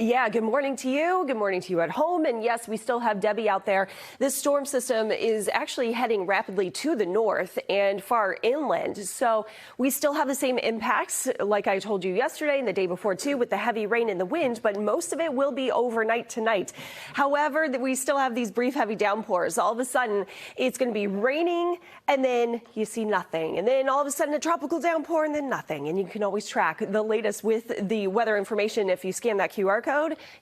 Yeah, good morning to you. Good morning to you at home. And yes, we still have Debby out there. This storm system is actually heading rapidly to the north and far inland. So we still have the same impacts, like I told you yesterday and the day before too, with the heavy rain and the wind, but most of it will be overnight tonight. However, we still have these brief heavy downpours. All of a sudden, it's going to be raining and then you see nothing. And then all of a sudden a tropical downpour and then nothing. And you can always track the latest with the weather information if you scan that QR code.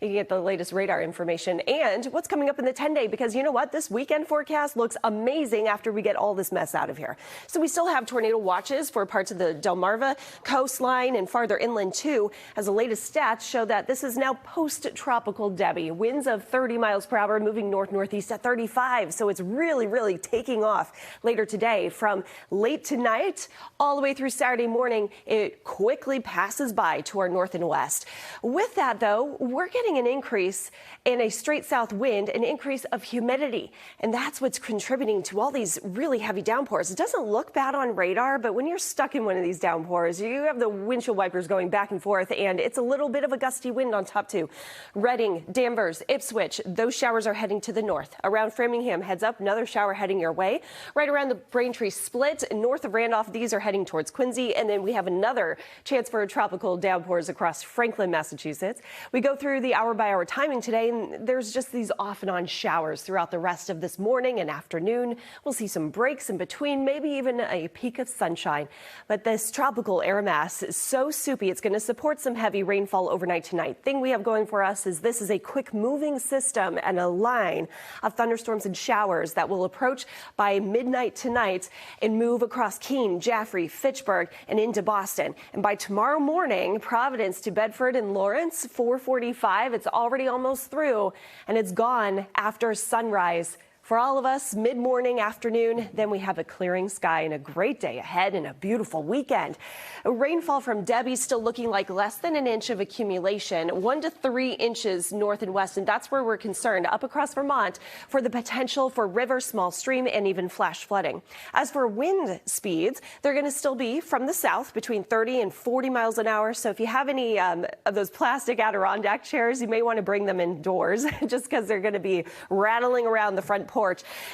You can get the latest radar information and what's coming up in the 10-day, because you know what? This weekend forecast looks amazing after we get all this mess out of here. So we still have tornado watches for parts of the Delmarva coastline and farther inland too, as the latest stats show that this is now post-tropical Debby. Winds of 30 miles per hour moving north-northeast at 35. So it's really taking off later today. From late tonight all the way through Saturday morning, it quickly passes by to our north and west. With that, though, we're getting an increase in a straight south wind, an increase of humidity, and that's what's contributing to all these really heavy downpours. It doesn't look bad on radar, but when you're stuck in one of these downpours, you have the windshield wipers going back and forth, and it's a little bit of a gusty wind on top too. Reading, Danvers, Ipswich, those showers are heading to the north. Around Framingham, heads up, another shower heading your way. Right around the Braintree Split, north of Randolph, these are heading towards Quincy, and then we have another chance for tropical downpours across Franklin, Massachusetts. We go through the hour-by-hour timing today, and there's just these off and on showers throughout the rest of this morning and afternoon. We'll see some breaks in between, maybe even a peak of sunshine. But this tropical air mass is so soupy, it's going to support some heavy rainfall overnight tonight. Thing we have going for us is this is a quick moving system and a line of thunderstorms and showers that will approach by midnight tonight and move across Keene, Jaffrey, Fitchburg, and into Boston. And by tomorrow morning, Providence to Bedford and Lawrence, 4:45. It's already almost through, and it's gone after sunrise. For all of us, mid-morning, afternoon, then we have a clearing sky and a great day ahead and a beautiful weekend. Rainfall from Debby still looking like less than an inch of accumulation, 1 to 3 inches north and west, and that's where we're concerned up across Vermont for the potential for river, small stream, and even flash flooding. As for wind speeds, they're going to still be from the south between 30 and 40 miles an hour. So if you have any of those plastic Adirondack chairs, you may want to bring them indoors just because they're going to be rattling around the front porch.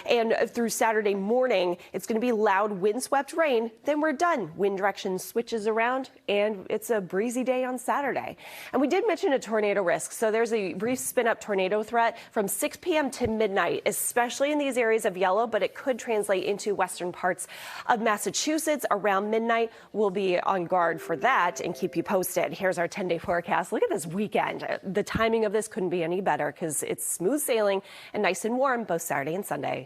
And through Saturday morning, it's going to be loud windswept rain. Then we're done. Wind direction switches around, and it's a breezy day on Saturday. And we did mention a tornado risk. So there's a brief spin-up tornado threat from 6 p.m. to midnight, especially in these areas of yellow, but it could translate into western parts of Massachusetts around midnight. We'll be on guard for that and keep you posted. Here's our 10-day forecast. Look at this weekend. The timing of this couldn't be any better because it's smooth sailing and nice and warm both Saturday and Sunday.